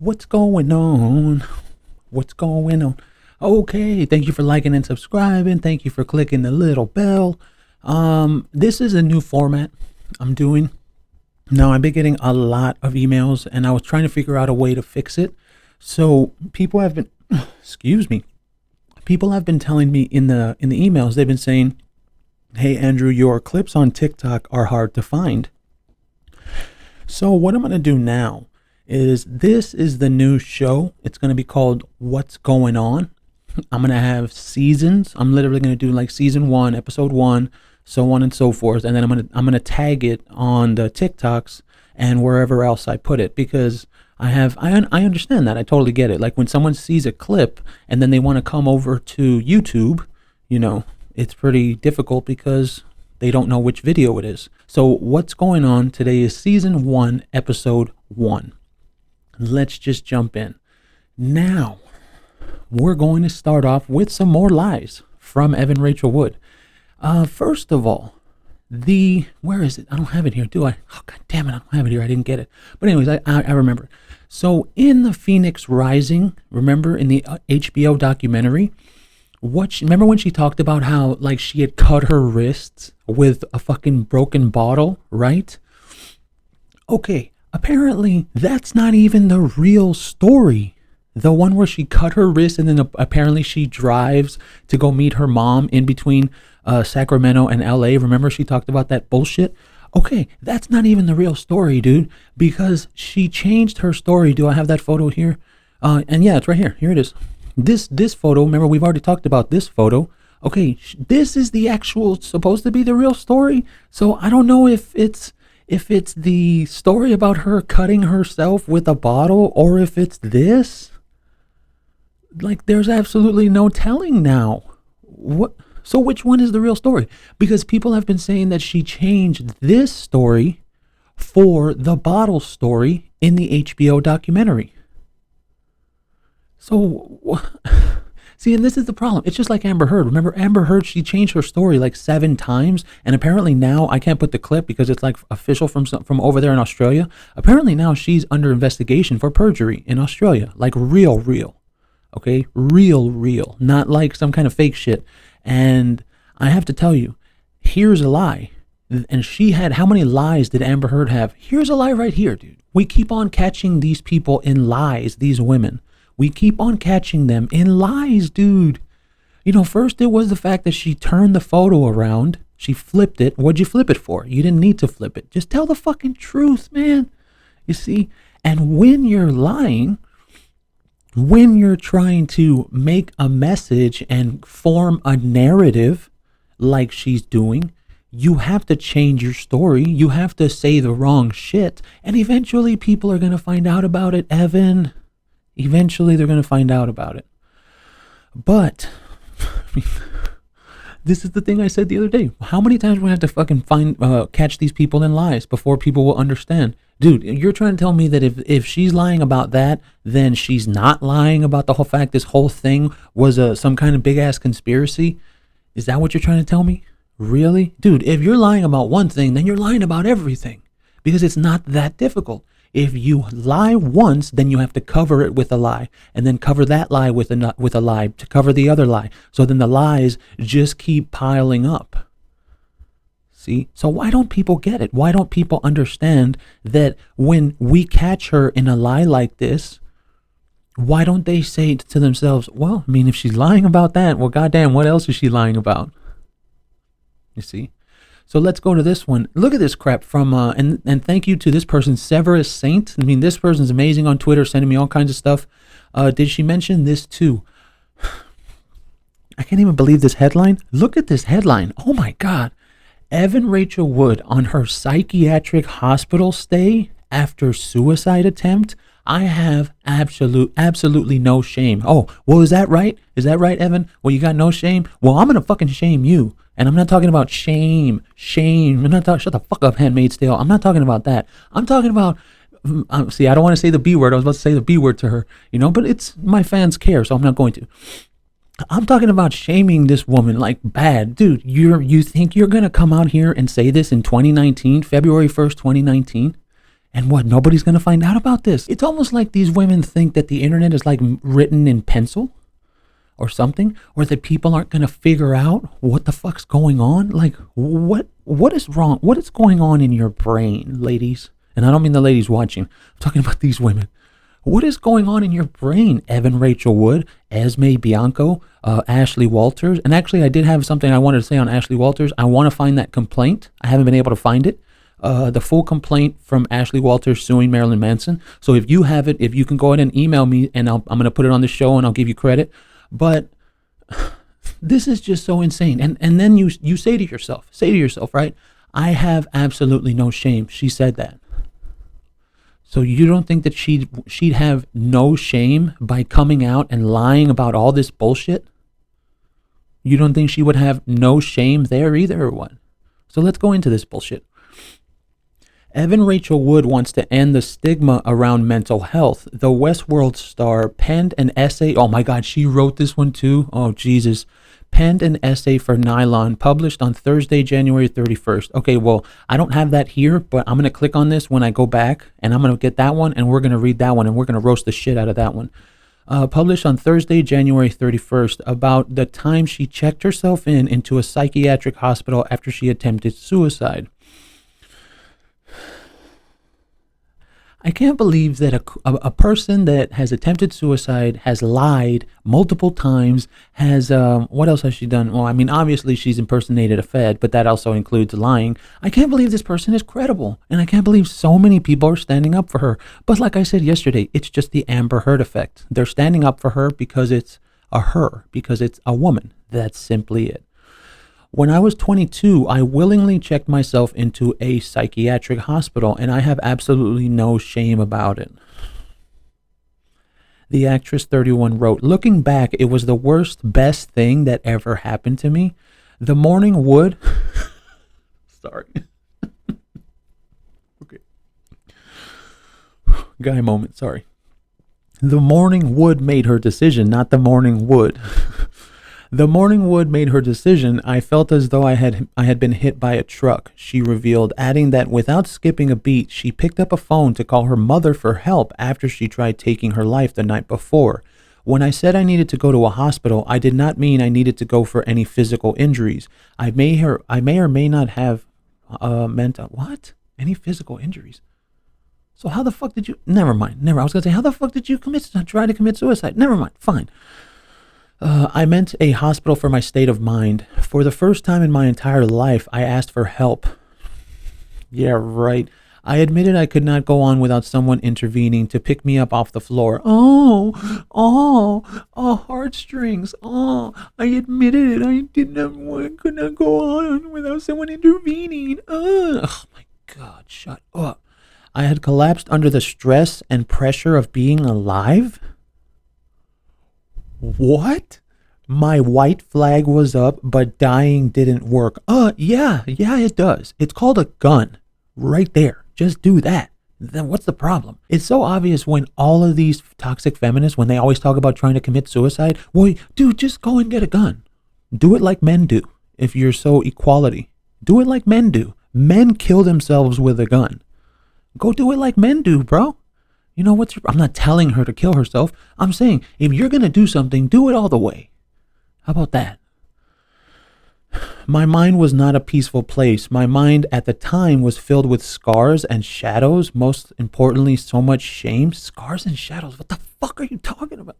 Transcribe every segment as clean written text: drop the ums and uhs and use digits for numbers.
What's going on? What's going on? Okay, thank you for liking and subscribing. Thank you for clicking the little bell. This is a new format I'm doing. Now, I've been getting a lot of emails and I was trying to figure out a way to fix it. So people have been, excuse me, people have been telling me in the emails, they've been saying, hey, Andrew, your clips on TikTok are hard to find. So what I'm going to do now is this is the new show. It's going to be called What's Going On. I'm going to have seasons. I'm literally going to do like season 1, episode 1, so on and so forth. And then I'm going to tag it on the TikToks and wherever else I put it, because I understand that. I totally get it. Like when someone sees a clip and then they want to come over to YouTube, it's pretty difficult because they don't know which video it is. So what's going on today is season 1, episode 1. Let's just jump in. Now, we're going to start off with some more lies from Evan Rachel Wood. First of all, where is it? I don't have it here, do I? Oh, God damn it, I don't have it here. I didn't get it. But anyways, I remember. So in the Phoenix Rising, remember in the HBO documentary, remember when she talked about how like she had cut her wrists with a fucking broken bottle, right? Okay, apparently that's not even the real story. The one where she cut her wrist and then apparently she drives to go meet her mom in between Sacramento and LA. Remember she talked about that bullshit? Okay, that's not even the real story, dude, because she changed her story. Do I have that photo here? And yeah, it's right here. Here it is. This photo, remember we've already talked about this photo. Okay, this is the actual, supposed to be the real story. So I don't know if it's the story about her cutting herself with a bottle or if it's this. Like there's absolutely no telling now. What? So which one is the real story? Because people have been saying that she changed this story for the bottle story in the HBO documentary. So, see, and this is the problem. It's just like Amber Heard. Remember Amber Heard, she changed her story like 7 times. And apparently now, I can't put the clip because it's like official from over there in Australia. Apparently now she's under investigation for perjury in Australia. Like real. Okay? Real. Not like some kind of fake shit. And I have to tell you, here's a lie. And she had, how many lies did Amber Heard have? Here's a lie right here, dude. We keep on catching these people in lies, these women. We keep on catching them in lies, dude. First it was the fact that she turned the photo around. She flipped it. What'd you flip it for? You didn't need to flip it. Just tell the fucking truth, man. You see? And when you're lying, when you're trying to make a message and form a narrative like she's doing, you have to change your story. You have to say the wrong shit. And eventually people are going to find out about it, Evan. Eventually they're going to find out about it. But this is the thing I said the other day. How many times do we have to fucking catch these people in lies before people will understand? Dude, you're trying to tell me that if she's lying about that, then she's not lying about the whole fact this whole thing was some kind of big ass conspiracy? Is that what you're trying to tell me? Really? Dude, if you're lying about one thing, then you're lying about everything, because it's not that difficult. If you lie once, then you have to cover it with a lie, and then cover that lie with a lie to cover the other lie. So then the lies just keep piling up. See? So why don't people get it? Why don't people understand that when we catch her in a lie like this, why don't they say to themselves, well, I mean, if she's lying about that, well, goddamn, what else is she lying about? You see? So let's go to this one. Look at this crap from, and thank you to this person, Severus Saint. I mean, this person's amazing on Twitter, sending me all kinds of stuff. Did she mention this too? I can't even believe this headline. Look at this headline. Oh my God. Evan Rachel Wood on her psychiatric hospital stay after suicide attempt. I have absolutely no shame. Oh, well, is that right? Is that right, Evan? Well, you got no shame? Well, I'm going to fucking shame you. And I'm not talking about shame. I'm not talking, shut the fuck up, Handmaid's Tale. I'm not talking about that. I'm talking about, see, I don't want to say the B word. I was about to say the B word to her, but it's, my fans care, so I'm not going to. I'm talking about shaming this woman like bad. Dude, you think you're going to come out here and say this in 2019, February 1st, 2019? And what? Nobody's going to find out about this. It's almost like these women think that the internet is like written in pencil or something, or that people aren't going to figure out what the fuck's going on. Like, what is wrong? What is going on in your brain, ladies? And I don't mean the ladies watching. I'm talking about these women. What is going on in your brain? Evan Rachel Wood, Esme Bianco, Ashley Walters. And actually, I did have something I wanted to say on Ashley Walters. I want to find that complaint. I haven't been able to find it. The full complaint from Ashley Walters suing Marilyn Manson. So if you have it, if you can go ahead and email me, and I'm going to put it on the show and I'll give you credit. But this is just so insane. And then you say to yourself, right? I have absolutely no shame. She said that. So you don't think that she'd have no shame by coming out and lying about all this bullshit? You don't think she would have no shame there either, or what? So let's go into this bullshit. Evan Rachel Wood wants to end the stigma around mental health. The Westworld star penned an essay. Oh my God, she wrote this one too. Oh Jesus. Penned an essay for Nylon, published on Thursday, January 31st. Okay, well, I don't have that here, but I'm going to click on this when I go back, and I'm going to get that one, and we're going to read that one, and we're going to roast the shit out of that one. Published on Thursday, January 31st, about the time she checked herself into a psychiatric hospital after she attempted suicide. I can't believe that a person that has attempted suicide, has lied multiple times, has, what else has she done? Well, I mean, obviously she's impersonated a Fed, but that also includes lying. I can't believe this person is credible, and I can't believe so many people are standing up for her. But like I said yesterday, it's just the Amber Heard effect. They're standing up for her because it's because it's a woman. That's simply it. When I was 22, I willingly checked myself into a psychiatric hospital, and I have absolutely no shame about it. The actress 31 wrote, looking back, it was the best thing that ever happened to me. The morning would... Sorry. Okay. Guy moment, sorry. The morning wood made her decision, not the morning wood. The morning wood made her decision. I felt as though I had been hit by a truck, she revealed, adding that without skipping a beat, she picked up a phone to call her mother for help after she tried taking her life the night before. When I said I needed to go to a hospital, I did not mean I needed to go for any physical injuries. I may or may not have meant what? Any physical injuries? So how the fuck did you? Never mind. I was gonna say, how the fuck did you try to commit suicide? Never mind. Fine. I meant a hospital for my state of mind. For the first time in my entire life, I asked for help. Yeah, right. I admitted I could not go on without someone intervening to pick me up off the floor. Oh, heartstrings. Oh, I admitted it. I could not go on without someone intervening. Oh my God, shut up. I had collapsed under the stress and pressure of being alive. What? My white flag was up, but dying didn't work. Yeah, it does. It's called a gun. Right there. Just do that. Then what's the problem? It's so obvious when all of these toxic feminists, when they always talk about trying to commit suicide, well, dude, just go and get a gun. Do it like men do. If you're so equality, do it like men do. Men kill themselves with a gun. Go do it like men do, bro. You know I'm not telling her to kill herself. I'm saying, if you're going to do something, do it all the way. How about that? My mind was not a peaceful place. My mind at the time was filled with scars and shadows. Most importantly, so much shame. Scars and shadows. What the fuck are you talking about?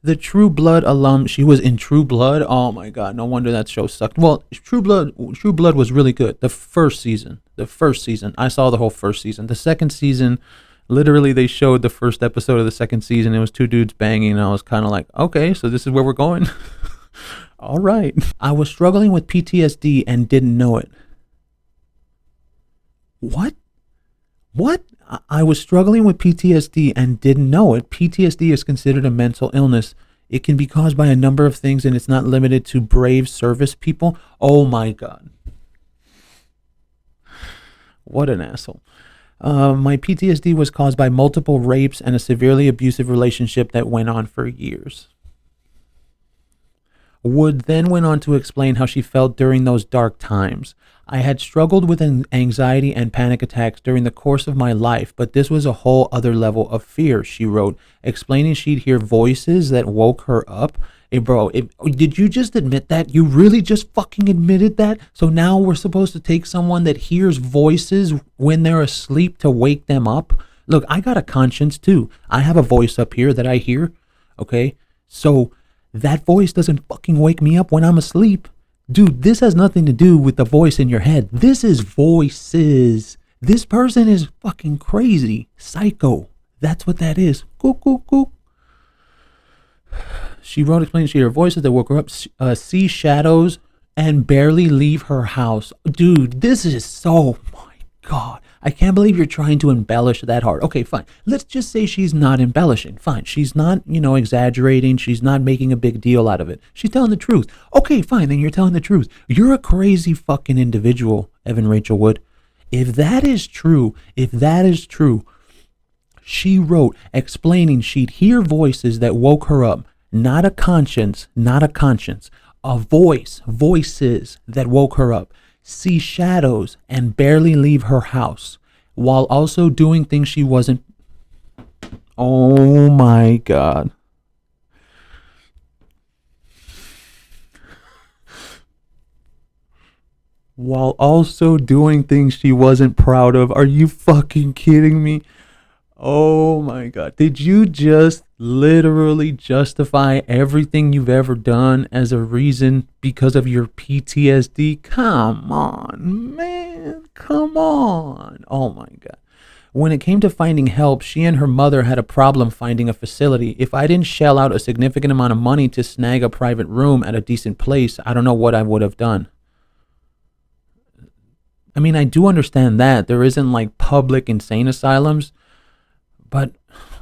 The True Blood alum. She was in True Blood. Oh my God. No wonder that show sucked. Well, True Blood was really good. The first season. I saw the whole first season. The second season, literally they showed the first episode of the second season. It was two dudes banging, and I was kind of like, okay, so this is where we're going. All right. I was struggling with PTSD and didn't know it. What? I was struggling with PTSD and didn't know it. PTSD is considered a mental illness. It can be caused by a number of things, and it's not limited to brave service people. Oh my God. What an asshole. My PTSD was caused by multiple rapes and a severely abusive relationship that went on for years. Wood then went on to explain how she felt during those dark times. I had struggled with anxiety and panic attacks during the course of my life, but this was a whole other level of fear, she wrote, explaining she'd hear voices that woke her up. Hey, bro, did you just admit that? You really just fucking admitted that? So now we're supposed to take someone that hears voices when they're asleep to wake them up? Look, I got a conscience too. I have a voice up here that I hear, okay? So that voice doesn't fucking wake me up when I'm asleep. Dude, this has nothing to do with the voice in your head. This is voices. This person is fucking crazy. Psycho. That's what that is. Cool. She wrote, explaining she heard voices that woke her up, see shadows, and barely leave her house. Dude, this is so, my God. I can't believe you're trying to embellish that hard. Okay, fine. Let's just say she's not embellishing. Fine. She's not, exaggerating. She's not making a big deal out of it. She's telling the truth. Okay, fine. Then you're telling the truth. You're a crazy fucking individual, Evan Rachel Wood. If that is true, she wrote, explaining she'd hear voices that woke her up. Not a conscience. A voice, voices that woke her up. See shadows and barely leave her house, while also doing things she wasn't. Oh my God. While also doing things she wasn't proud of. Are you fucking kidding me? Oh my God. Did you just literally justify everything you've ever done as a reason because of your PTSD? Come on, man. Come on. Oh my God. When it came to finding help, she and her mother had a problem finding a facility. If I didn't shell out a significant amount of money to snag a private room at a decent place, I don't know what I would have done. I mean, I do understand that there isn't like public insane asylums, but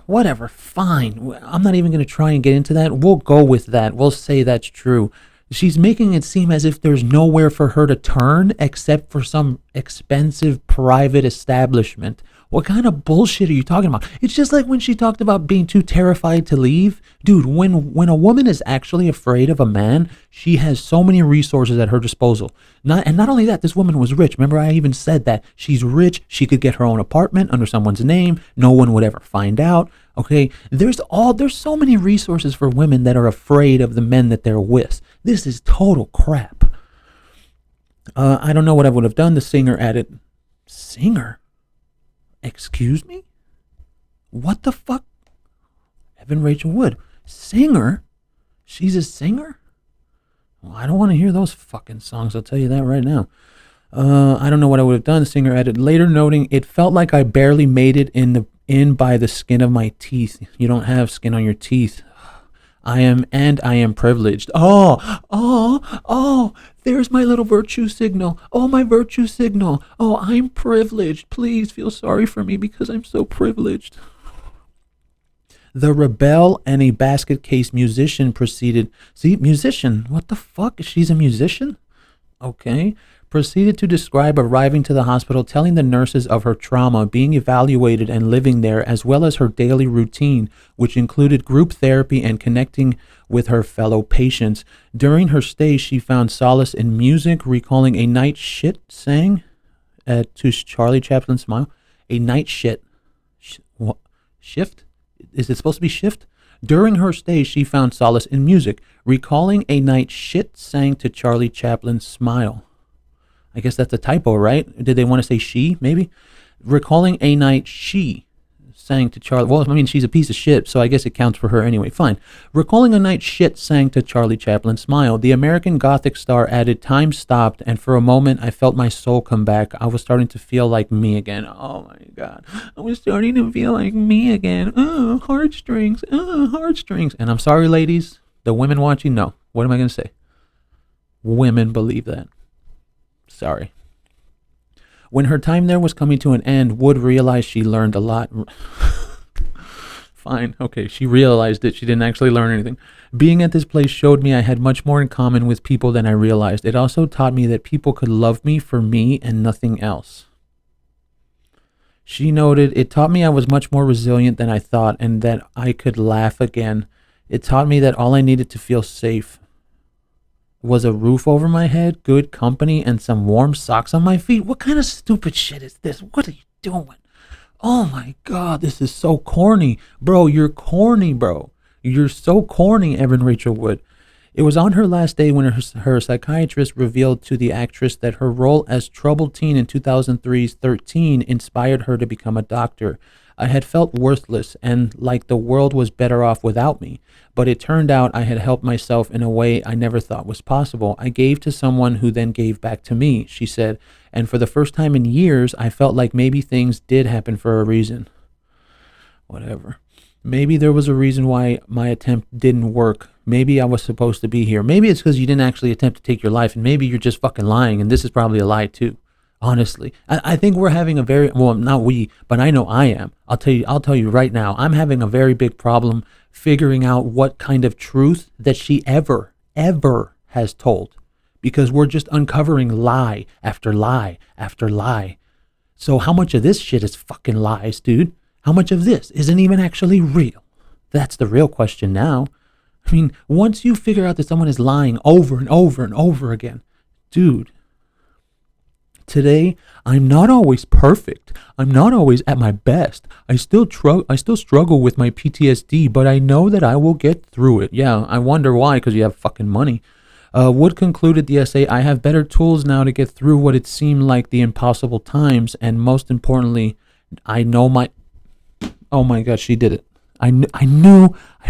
whatever, fine. I'm not even going to try and get into that. We'll go with that. We'll say that's true. She's making it seem as if there's nowhere for her to turn except for some expensive private establishment. What kind of bullshit are you talking about? It's just like when she talked about being too terrified to leave. Dude, when a woman is actually afraid of a man, she has so many resources at her disposal. Not only that, this woman was rich. Remember, I even said that. She's rich. She could get her own apartment under someone's name. No one would ever find out. Okay, there's so many resources for women that are afraid of the men that they're with. This is total crap. I don't know what I would have done, the singer added. Singer? Excuse me? What the fuck? Evan Rachel Wood. Singer? She's a singer? Well, I don't want to hear those fucking songs, I'll tell you that right now. I don't know what I would have done, the singer added, later noting, it felt like I barely made it in by the skin of my teeth. You don't have skin on your teeth. I am privileged. Oh, there's my little virtue signal. Oh, my virtue signal. Oh, I'm privileged. Please feel sorry for me because I'm so privileged. The rebel and a basket case musician proceeded. See, musician, what the fuck? She's a musician? Okay. Proceeded to describe arriving to the hospital, telling the nurses of her trauma, being evaluated and living there, as well as her daily routine, which included group therapy and connecting with her fellow patients. During her stay, she found solace in music, recalling a night shit sang to Charlie Chaplin's Smile. A night shit. Shift? Is it supposed to be shift? During her stay, she found solace in music, recalling a night shit sang to Charlie Chaplin's Smile. I guess that's a typo, right? Did they want to say she, maybe? Recalling a night she sang to Charlie. Well, I mean, she's a piece of shit, so I guess it counts for her anyway. Fine. Recalling a night shit sang to Charlie Chaplin's Smile. The American Gothic star added, time stopped, and for a moment, I felt my soul come back. I was starting to feel like me again. Oh, my God. I was starting to feel like me again. Oh, heartstrings. Oh, heartstrings. And I'm sorry, ladies. The women watching, no. What am I going to say? Women believe that. Sorry. When her time there was coming to an end, Wood realized she learned a lot. Fine, okay, she realized it. She didn't actually learn anything. Being at this place showed me I had much more in common with people than I realized. It also taught me that people could love me for me and nothing else. She noted, it taught me I was much more resilient than I thought and that I could laugh again. It taught me that all I needed to feel safe. was a roof over my head, good company, and some warm socks on my feet. What kind of stupid shit is this? What are you doing? Oh my God, this is so corny. Bro, you're corny, bro. You're so corny, Evan Rachel Wood. It was on her last day when her psychiatrist revealed to the actress that her role as troubled teen in 2003's 13 inspired her to become a doctor. I had felt worthless and like the world was better off without me, but it turned out I had helped myself in a way I never thought was possible. I gave to someone who then gave back to me, she said, and for the first time in years, I felt like maybe things did happen for a reason. Whatever. Maybe there was a reason why my attempt didn't work. Maybe I was supposed to be here. Maybe it's because you didn't actually attempt to take your life, and maybe you're just fucking lying, and this is probably a lie too. Honestly, I think we're having a very, well, not we, but I know I am. I'll tell you right now, I'm having a very big problem figuring out what kind of truth that she ever has told, because we're just uncovering lie after lie after lie. So how much of this shit is fucking lies, dude? How much of this isn't even actually real? That's the real question now. I mean, once you figure out that someone is lying over and over and over again, dude, today, I'm not always perfect. I'm not always at my best. I still struggle with my PTSD, but I know that I will get through it. Yeah, I wonder why, because you have fucking money. Wood concluded the essay, I have better tools now to get through what it seemed like the impossible times, and most importantly, I know my... Oh my God, she did it. I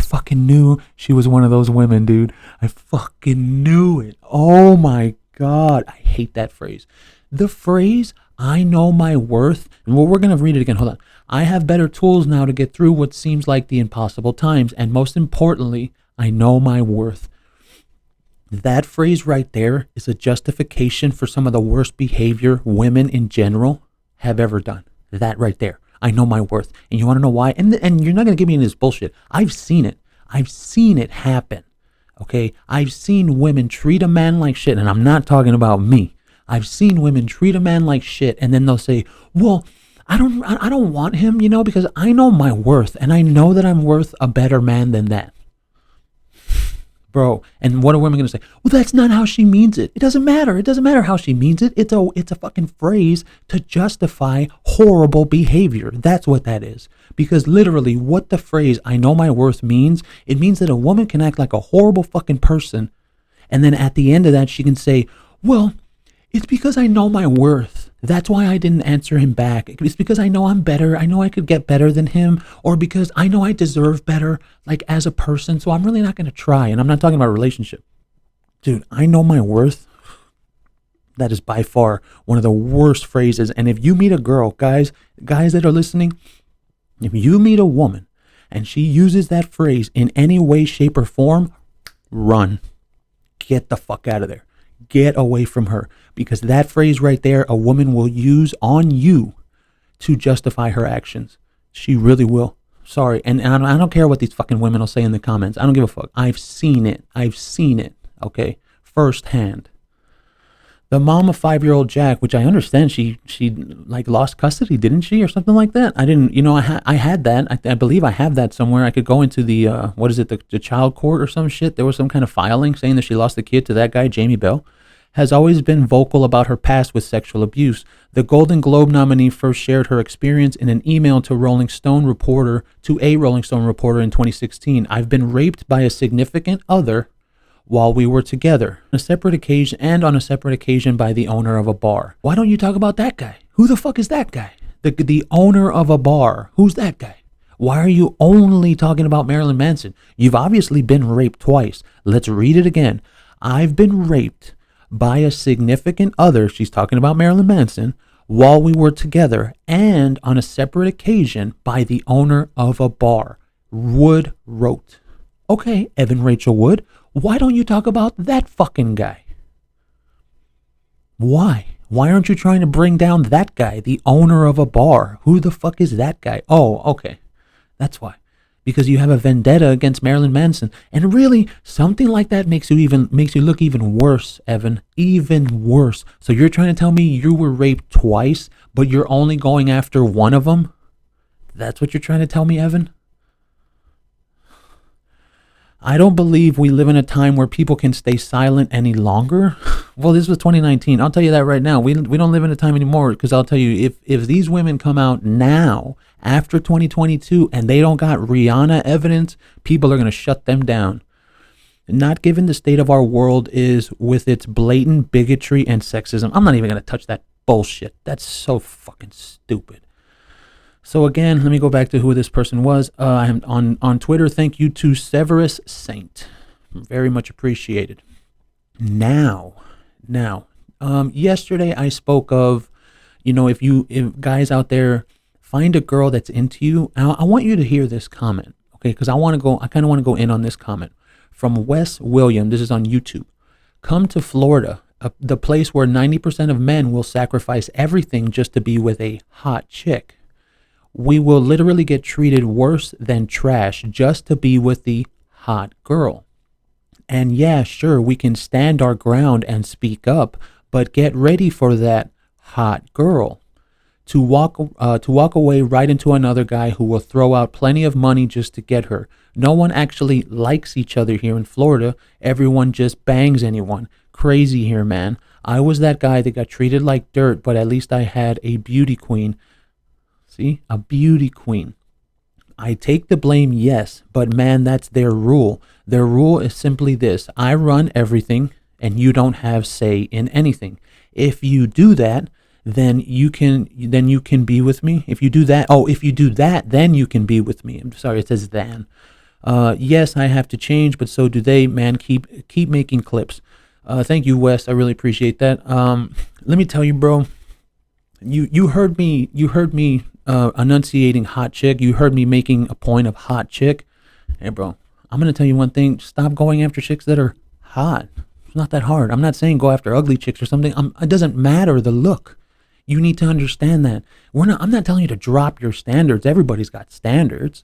fucking knew she was one of those women, dude. I fucking knew it. Oh my God, I hate that phrase. The phrase, I know my worth, and we're going to read it again. Hold on. I have better tools now to get through what seems like the impossible times. And most importantly, I know my worth. That phrase right there is a justification for some of the worst behavior women in general have ever done. That right there. I know my worth. And you want to know why? And you're not going to give me any of this bullshit. I've seen it. I've seen it happen. Okay? I've seen women treat a man like shit, and I'm not talking about me. I've seen women treat a man like shit, and then they'll say, well, I don't want him, because I know my worth, and I know that I'm worth a better man than that. Bro, and what are women going to say? Well, that's not how she means it. It doesn't matter. It doesn't matter how she means it. It's a fucking phrase to justify horrible behavior. That's what that is. Because literally what the phrase, I know my worth means, it means that a woman can act like a horrible fucking person, and then at the end of that, she can say, well, it's because I know my worth. That's why I didn't answer him back. It's because I know I'm better. I know I could get better than him, or because I know I deserve better, like as a person. So I'm really not going to try. And I'm not talking about a relationship. Dude, I know my worth. That is by far one of the worst phrases. And if you meet a girl, guys that are listening, if you meet a woman and she uses that phrase in any way, shape, or form, run. Get the fuck out of there. Get away from her, because that phrase right there, a woman will use on you to justify her actions. She really will. Sorry. And I don't care what these fucking women will say in the comments. I don't give a fuck. I've seen it. Okay. Firsthand. The mom of 5-year-old Jack, which I understand she like lost custody, didn't she, or something like that? I didn't, I had that. I believe I have that somewhere. I could go into the, the child court or some shit. There was some kind of filing saying that she lost the kid to that guy, Jamie Bell. Has always been vocal about her past with sexual abuse. The Golden Globe nominee first shared her experience in an email to a Rolling Stone reporter in 2016. I've been raped by a significant other while we were together, on a separate occasion by the owner of a bar. Why don't you talk about that guy? Who the fuck is that guy? The owner of a bar. Who's that guy? Why are you only talking about Marilyn Manson? You've obviously been raped twice. Let's read it again. I've been raped by a significant other, she's talking about Marilyn Manson, while we were together and on a separate occasion by the owner of a bar. Wood wrote. Okay, Evan Rachel Wood, why don't you talk about that fucking guy? Why? Why aren't you trying to bring down that guy, the owner of a bar? Who the fuck is that guy? Oh, okay. That's why. Because you have a vendetta against Marilyn Manson. And really, something like that makes you look even worse, Evan. Even worse. So you're trying to tell me you were raped twice, but you're only going after one of them? That's what you're trying to tell me, Evan? I don't believe we live in a time where people can stay silent any longer. Well, this was 2019. I'll tell you that right now. We don't live in a time anymore, because I'll tell you, if these women come out now after 2022 and they don't got Rihanna evidence, people are going to shut them down. Not given the state of our world is with its blatant bigotry and sexism. I'm not even going to touch that bullshit. That's so fucking stupid. So again, let me go back to who this person was. I'm on Twitter. Thank you to Severus Saint. Very much appreciated. Now, yesterday I spoke of, if guys out there find a girl that's into you, I want you to hear this comment, okay? Because I kind of want to go in on this comment from Wes William. This is on YouTube. Come to Florida, the place where 90% of men will sacrifice everything just to be with a hot chick. We will literally get treated worse than trash just to be with the hot girl. And yeah, sure, we can stand our ground and speak up, but get ready for that hot girl to walk away right into another guy who will throw out plenty of money just to get her. No one actually likes each other here in Florida. Everyone just bangs anyone. Crazy here, man. I was that guy that got treated like dirt, but at least I had a beauty queen. See, a beauty queen. I take the blame, yes, but man, that's their rule. Their rule is simply this: I run everything and you don't have say in anything. If you do that, then you can be with me. If you do that, then you can be with me. I'm sorry, it says then. Yes, I have to change, but so do they, man. Keep making clips. Thank you, Wes. I really appreciate that. Let me tell you, bro. You heard me enunciating hot chick. You heard me making a point of hot chick. Hey, bro, I'm going to tell you one thing. Stop going after chicks that are hot. It's not that hard. I'm not saying go after ugly chicks or something. It doesn't matter the look. You need to understand that. I'm not telling you to drop your standards. Everybody's got standards.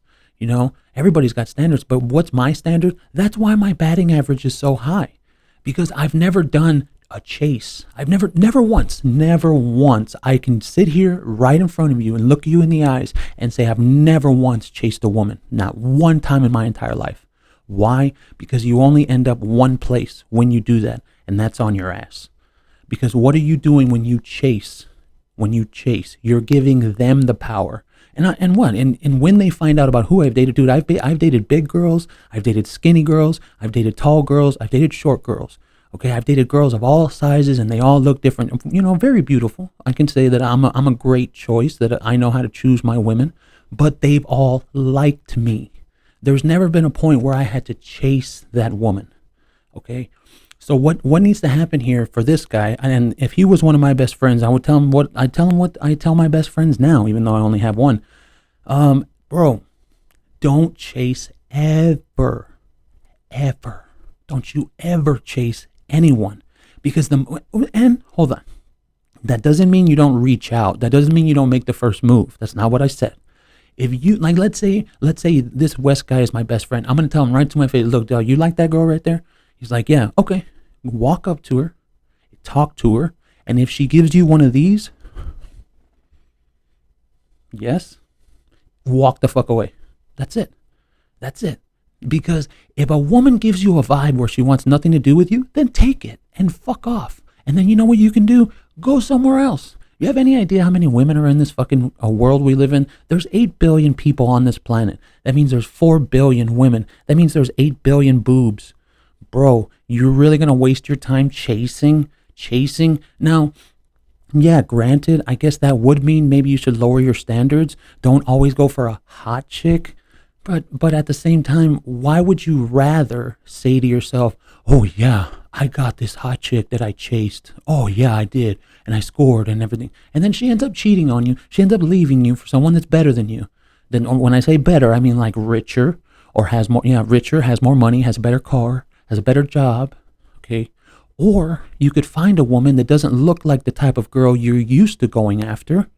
Everybody's got standards. But what's my standard? That's why my batting average is so high. Because I've never done a chase. I've never once I can sit here right in front of you and look you in the eyes and say I've never once chased a woman. Not one time in my entire life. Why? Because you only end up one place when you do that, and that's on your ass. Because what are you doing when you chase? When you chase, you're giving them the power. And when they find out about who I've dated, dude, I've dated big girls, I've dated skinny girls, I've dated tall girls, I've dated short girls. Okay, I've dated girls of all sizes, and they all look different. Very beautiful. I can say that I'm a great choice, that I know how to choose my women, but they've all liked me. There's never been a point where I had to chase that woman. Okay, so what needs to happen here for this guy? And if he was one of my best friends, I would tell him what I tell my best friends now, even though I only have one. Bro, don't chase ever. Don't you ever chase anyone, because hold on, that doesn't mean you don't reach out. That doesn't mean you don't make the first move. That's not what I said. If you let's say this West guy is my best friend, I'm gonna tell him right to my face, look, dog, you like that girl right there? He's like, yeah, okay. Walk up to her, talk to her, and if she gives you one of these, yes, walk the fuck away. That's it. Because if a woman gives you a vibe where she wants nothing to do with you, then take it and fuck off. And then you know what you can do? Go somewhere else. You have any idea how many women are in this fucking world we live in? There's 8 billion people on this planet. That means there's 4 billion women. That means there's 8 billion boobs. Bro, you're really going to waste your time chasing? Now, yeah, granted, I guess that would mean maybe you should lower your standards. Don't always go for a hot chick. But at the same time, why would you rather say to yourself, oh yeah, I got this hot chick that I chased. Oh yeah, I did. And I scored and everything. And then she ends up cheating on you. She ends up leaving you for someone that's better than you. Then when I say better, I mean like richer, or has more, richer, has more money, has a better car, has a better job. Okay. Or you could find a woman that doesn't look like the type of girl you're used to going after,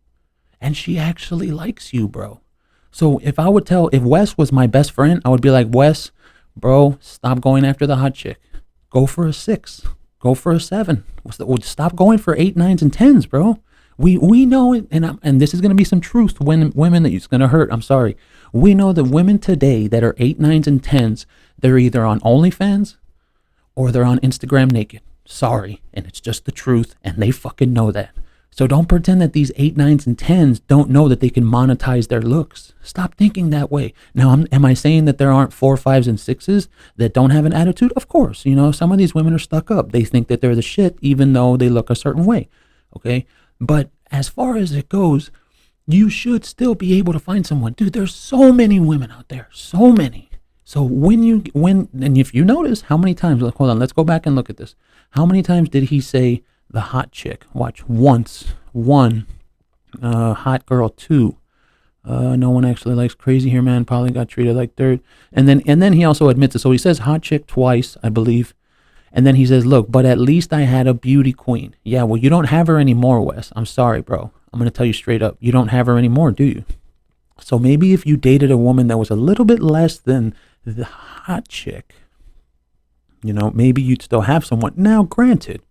and she actually likes you, bro. So if Wes was my best friend, I would be like, Wes, bro, stop going after the hot chick. Go for a 6. Go for a 7. Stop going for 8, 9s, and 10s, bro. We know it, and this is going to be some truth when women that it's going to hurt. I'm sorry. We know that women today that are 8, 9s, and 10s, they're either on OnlyFans or they're on Instagram naked. Sorry, and it's just the truth, and they fucking know that. So don't pretend that these 8, 9s, and 10s don't know that they can monetize their looks. Stop thinking that way. Now, am I saying that there aren't 4, 5s, and 6s that don't have an attitude? Of course. Some of these women are stuck up. They think that they're the shit even though they look a certain way. Okay? But as far as it goes, you should still be able to find someone. Dude, there's so many women out there. So many. So and if you notice how many times, hold on, let's go back and look at this. How many times did he say the hot chick? Watch. Once. 1. Hot girl. 2. No one actually likes crazy hair man. Probably got treated like dirt. And then he also admits it. So he says hot chick twice, I believe. And then he says, look, but at least I had a beauty queen. Yeah, well, you don't have her anymore, Wes. I'm sorry, bro. I'm going to tell you straight up. You don't have her anymore, do you? So maybe if you dated a woman that was a little bit less than the hot chick, maybe you'd still have someone. Now, granted,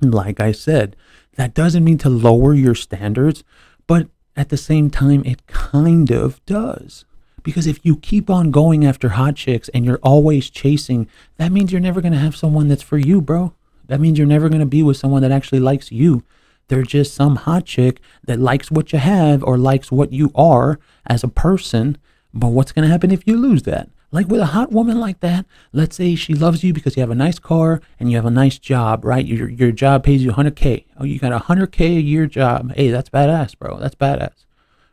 like I said, that doesn't mean to lower your standards, but at the same time, it kind of does. Because if you keep on going after hot chicks and you're always chasing, that means you're never going to have someone that's for you, bro. That means you're never going to be with someone that actually likes you. They're just some hot chick that likes what you have or likes what you are as a person. But what's going to happen if you lose that? Like with a hot woman like that, let's say she loves you because you have a nice car and you have a nice job, right? Your job pays you $100K. Oh, you got a $100K a year job. Hey, that's badass, bro. That's badass,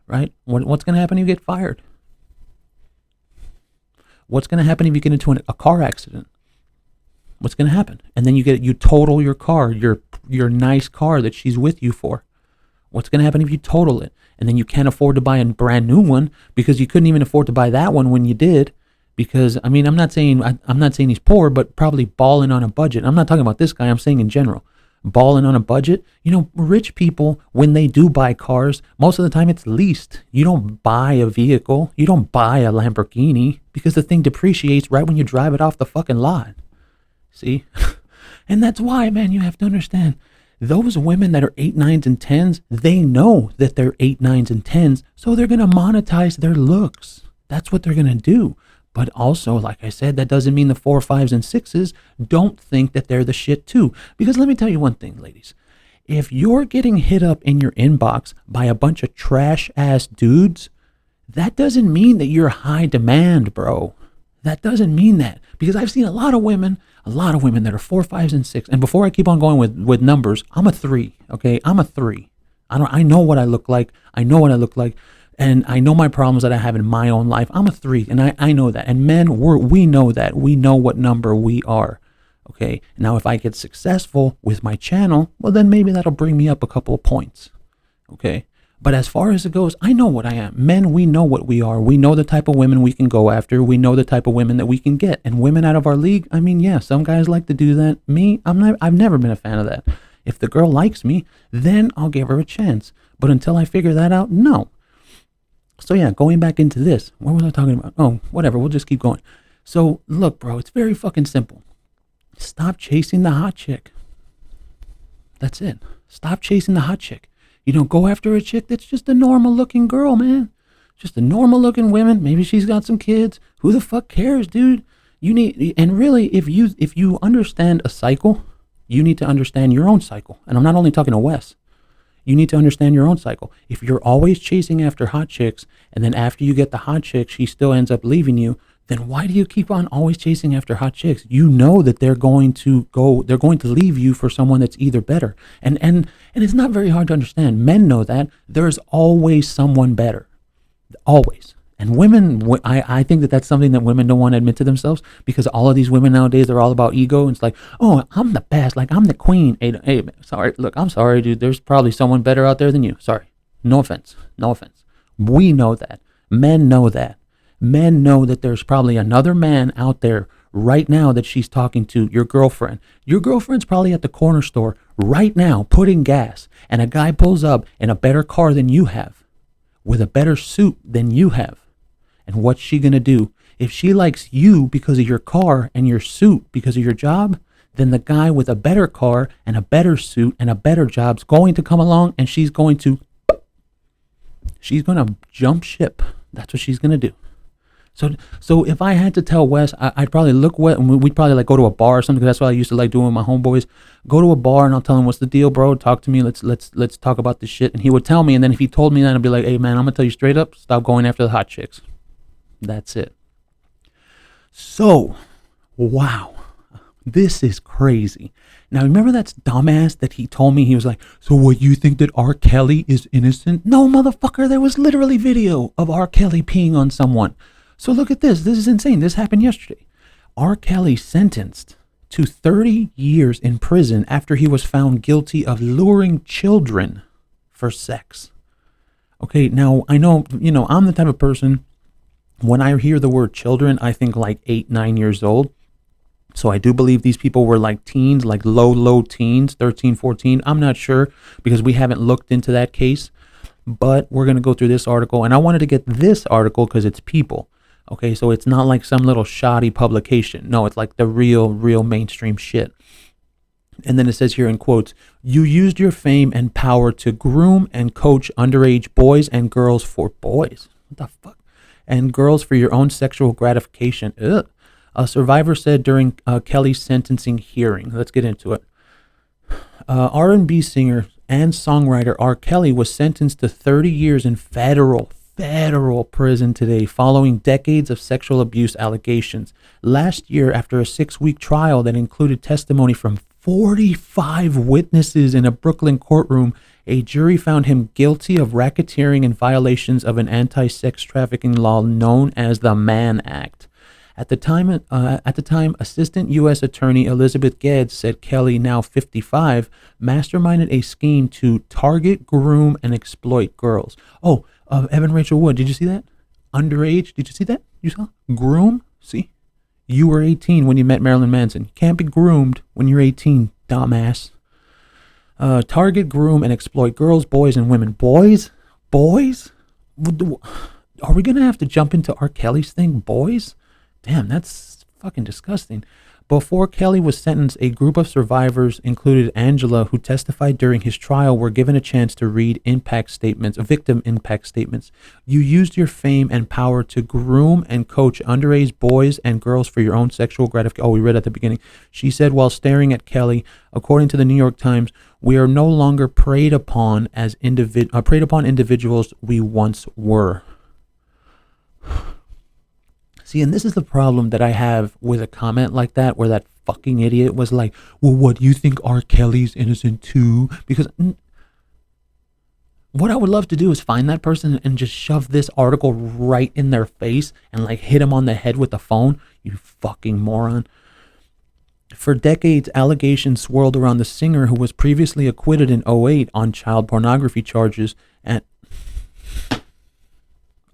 right? What's going to happen if you get fired? What's going to happen if you get into a car accident? What's going to happen? And then you total your car, your nice car that she's with you for. What's going to happen if you total it? And then you can't afford to buy a brand new one because you couldn't even afford to buy that one when you did. Because, I mean, I'm not saying he's poor, but probably balling on a budget. I'm not talking about this guy. I'm saying in general. Balling on a budget. Rich people, when they do buy cars, most of the time it's leased. You don't buy a vehicle. You don't buy a Lamborghini because the thing depreciates right when you drive it off the fucking lot. See? And that's why, man, you have to understand. Those women that are 8, 9s, and 10s, they know that they're 8, 9s, and 10s, so they're going to monetize their looks. That's what they're going to do. But also, like I said, that doesn't mean the 4, 5s, and 6s don't think that they're the shit too. Because let me tell you one thing, ladies. If you're getting hit up in your inbox by a bunch of trash-ass dudes, that doesn't mean that you're high demand, bro. That doesn't mean that. Because I've seen a lot of women that are 4, 5s, and 6. And before I keep on going with numbers, I'm a 3, okay? I'm a 3. I know what I look like. And I know my problems that I have in my own life. I'm a 3, and I know that. And men, we know that. We know what number we are, okay? Now, if I get successful with my channel, well, then maybe that'll bring me up a couple of points, okay? But as far as it goes, I know what I am. Men, we know what we are. We know the type of women we can go after. We know the type of women that we can get. And women out of our league, I mean, yeah, some guys like to do that. Me, I've never been a fan of that. If the girl likes me, then I'll give her a chance. But until I figure that out, no. So yeah, going back into this, what was I talking about? Oh, whatever, we'll just keep going. So look, bro, it's very fucking simple. Stop chasing the hot chick. That's it. Stop chasing the hot chick. Go after a chick that's just a normal looking girl, man. Just a normal looking woman. Maybe she's got some kids. Who the fuck cares, dude? And really, if you understand a cycle, you need to understand your own cycle. And I'm not only talking to Wes. You need to understand your own cycle. If you're always chasing after hot chicks, and then after you get the hot chick, she still ends up leaving you, then why do you keep on always chasing after hot chicks? You know that they're going to leave you for someone that's either better. And it's not very hard to understand. Men know that. There's always someone better. Always. And women, I think that that's something that women don't want to admit to themselves, because all of these women nowadays are all about ego. And it's like, oh, I'm the best. Like, I'm the queen. Hey, sorry. Look, I'm sorry, dude. There's probably someone better out there than you. Sorry. No offense. We know that. Men know that. Men know that there's probably another man out there right now that she's talking to, your girlfriend. Your girlfriend's probably at the corner store right now putting gas, and a guy pulls up in a better car than you have, with a better suit than you have. And what's she going to do? If she likes you because of your car and your suit because of your job, then the guy with a better car and a better suit and a better job's going to come along, and she's going to jump ship. That's what she's going to do. So if I had to tell Wes, I'd probably look Wes, and we'd probably like go to a bar or something, because that's what I used to like doing with my homeboys. Go to a bar and I'll tell him, what's the deal, bro? Talk to me. Let's talk about this shit. And he would tell me, and then if he told me that, I'd be like, hey man, I'm gonna tell you straight up, stop going after the hot chicks. That's it. So, wow, this is crazy. Now remember that dumbass that he told me, he was like, so what, you think that R. Kelly is innocent? No, motherfucker, there was literally video of R. Kelly peeing on someone. So look at this. This is insane. This happened yesterday. R. Kelly sentenced to 30 years in prison after he was found guilty of luring children for sex. Okay, now I know, I'm the type of person, when I hear the word children, I think like 8, 9 years old. So I do believe these people were like teens, like low teens, 13, 14. I'm not sure, because we haven't looked into that case. But we're going to go through this article. And I wanted to get this article because it's People. Okay, so it's not like some little shoddy publication. No, it's like the real mainstream shit. And then it says here in quotes, you used your fame and power to groom and coach underage boys and girls for boys. What the fuck? And girls for your own sexual gratification. Ugh. A survivor said during Kelly's sentencing hearing. Let's get into it. R&B singer and songwriter R. Kelly was sentenced to 30 years in federal prison today following decades of sexual abuse allegations. Last year, after a 6-week trial that included testimony from 45 witnesses in a Brooklyn courtroom, a jury found him guilty of racketeering and violations of an anti-sex trafficking law known as the Mann Act. At the time, Assistant U.S. Attorney Elizabeth Geddes said Kelly, now 55, masterminded a scheme to target, groom, and exploit girls. Oh, Evan Rachel Wood, did you see that? Underage, did you see that? You saw? Groom? See? You were 18 when you met Marilyn Manson. You can't be groomed when you're 18, dumbass. Target, groom, and exploit girls, boys, and women. Boys? Boys? Are we going to have to jump into R. Kelly's thing? Boys? Damn, that's fucking disgusting. Before Kelly was sentenced, a group of survivors, included Angela, who testified during his trial, were given a chance to read victim impact statements. You used your fame and power to groom and coach underage boys and girls for your own sexual gratification. Oh, we read at the beginning. She said while staring at Kelly, according to the New York Times, we are no longer preyed upon individuals we once were. See, and this is the problem that I have with a comment like that, where that fucking idiot was like, well, what, you think R. Kelly's innocent too? Because what I would love to do is find that person and just shove this article right in their face and like hit him on the head with the phone. You fucking moron. For decades, allegations swirled around the singer, who was previously acquitted in 2008 on child pornography charges, and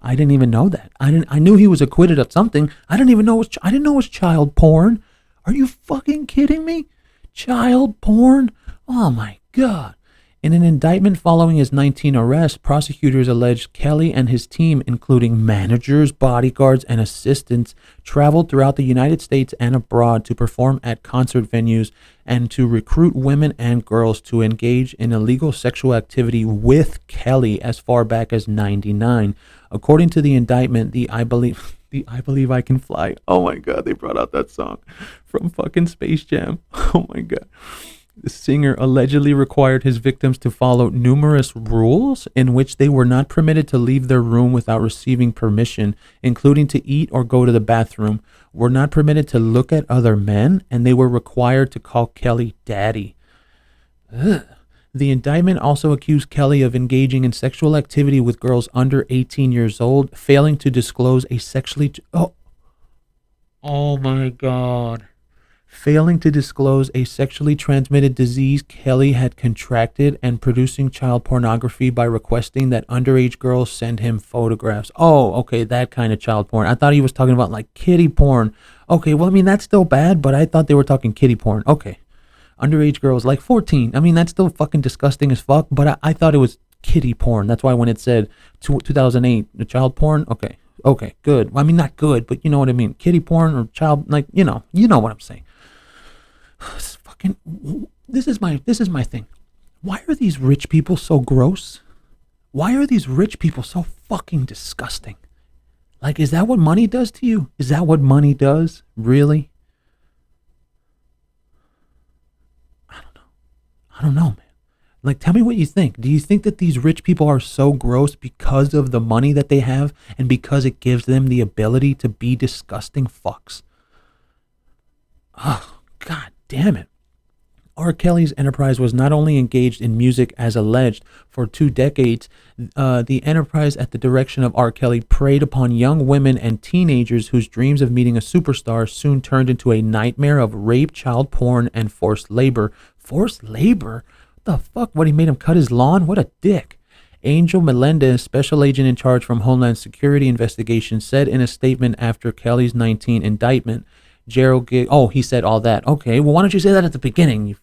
I didn't even know that. I knew he was acquitted of something. I didn't know it was child porn. Are you fucking kidding me? Child porn? Oh my God. In an indictment following his 19 arrests, prosecutors alleged Kelly and his team, including managers, bodyguards, and assistants, traveled throughout the United States and abroad to perform at concert venues and to recruit women and girls to engage in illegal sexual activity with Kelly as far back as '99. According to the indictment, the I Believe I Can Fly. Oh my God, they brought out that song from fucking Space Jam. Oh my God. The singer allegedly required his victims to follow numerous rules in which they were not permitted to leave their room without receiving permission, including to eat or go to the bathroom, were not permitted to look at other men, and they were required to call Kelly daddy. Ugh. The indictment also accused Kelly of engaging in sexual activity with girls under 18 years old, failing to disclose a sexually... Oh my God. Failing to disclose a sexually transmitted disease Kelly had contracted, and producing child pornography by requesting that underage girls send him photographs. Oh, okay, that kind of child porn. I thought he was talking about like kiddie porn. Okay, well, I mean, that's still bad, but I thought they were talking kiddie porn. Okay. Underage girls, like 14. I mean, that's still fucking disgusting as fuck, but I thought it was kiddie porn. That's why when it said 2008, the child porn, okay, good. Well, I mean, not good, but you know what I mean. Kiddie porn or child, like, you know what I'm saying. This is my thing. Why are these rich people so gross? Why are these rich people so fucking disgusting? Like, is that what money does to you? Is that what money does? Really? I don't know, man. Like, tell me what you think. Do you think that these rich people are so gross because of the money that they have and because it gives them the ability to be disgusting fucks? Oh, God damn it. R. Kelly's enterprise was not only engaged in music as alleged for 2 decades, the enterprise at the direction of R. Kelly preyed upon young women and teenagers whose dreams of meeting a superstar soon turned into a nightmare of rape, child porn, and forced labor. Forced labor? What the fuck? What, he made him cut his lawn? What a dick. Angel Melendez, special agent in charge from Homeland Security investigation, said in a statement after Kelly's 19 indictment, he said all that. Okay, well, why don't you say that at the beginning?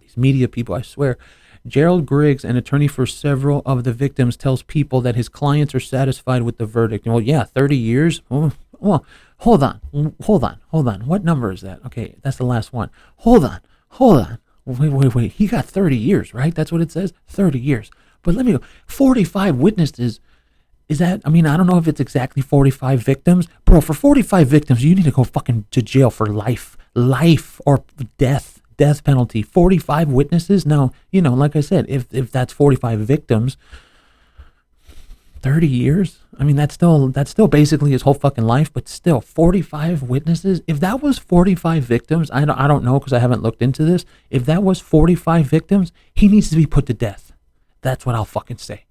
These media people, I swear. Gerald Griggs, an attorney for several of the victims, tells People that his clients are satisfied with the verdict. Well, yeah, 30 years? Well, hold on. What number is that? Okay, that's the last one. Hold on. Wait. He got 30 years, right? That's what it says? 30 years. But let me go. 45 witnesses. Is that, I don't know if it's exactly 45 victims. Bro, for 45 victims, you need to go fucking to jail for life. Life or death penalty. 45 witnesses. Now, like I said, if that's 45 victims, 30 years. That's still basically his whole fucking life. But still, 45 witnesses. If that was 45 victims, I don't know because I haven't looked into this. If that was 45 victims, he needs to be put to death. That's what I'll fucking say.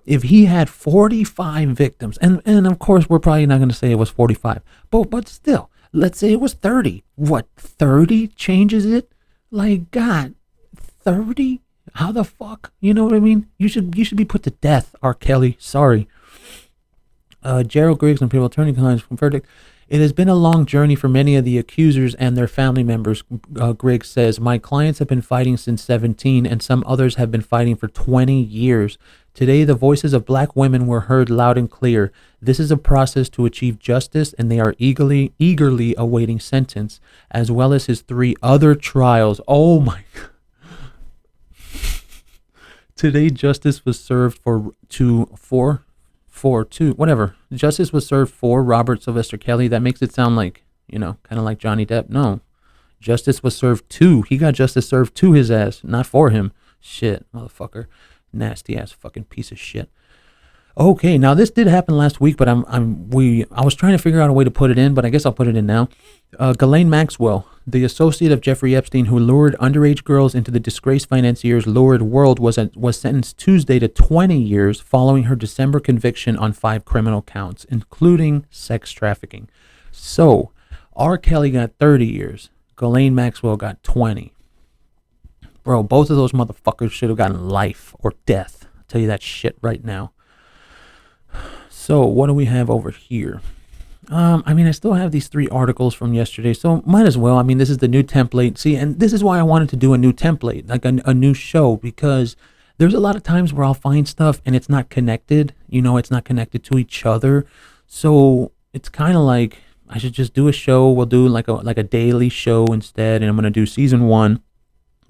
If he had 45 victims, and of course we're probably not going to say it was 45, but still, let's say it was 30. What, 30 changes it? Like, God, 30? How the fuck? You know what I mean? You should be put to death, R. Kelly. Sorry. Gerald Griggs and People Attorney Clients from verdict. It has been a long journey for many of the accusers and their family members, Griggs says. My clients have been fighting since 17, and some others have been fighting for 20 years. Today, the voices of black women were heard loud and clear. This is a process to achieve justice, and they are eagerly awaiting sentence, as well as his 3 other trials. Oh my God. Today, justice was served Justice was served for Robert Sylvester Kelly. That makes it sound like, kind of like Johnny Depp. No. Justice was served to. He got justice served to his ass, not for him. Shit, motherfucker. Nasty ass fucking piece of shit. Okay, now this did happen last week, but I was trying to figure out a way to put it in, but I guess I'll put it in now. Ghislaine Maxwell, the associate of Jeffrey Epstein who lured underage girls into the disgraced financier's lurid world, was sentenced Tuesday to 20 years following her December conviction on 5 criminal counts, including sex trafficking. So, R. Kelly got 30 years. Ghislaine Maxwell got 20. Bro, both of those motherfuckers should have gotten life or death. I'll tell you that shit right now. So, what do we have over here? I still have these 3 articles from yesterday, so might as well. This is the new template. See, and this is why I wanted to do a new template, like a new show, because there's a lot of times where I'll find stuff and it's not connected. It's not connected to each other. So, it's kind of like I should just do a show. We'll do like a daily show instead, and I'm going to do season 1.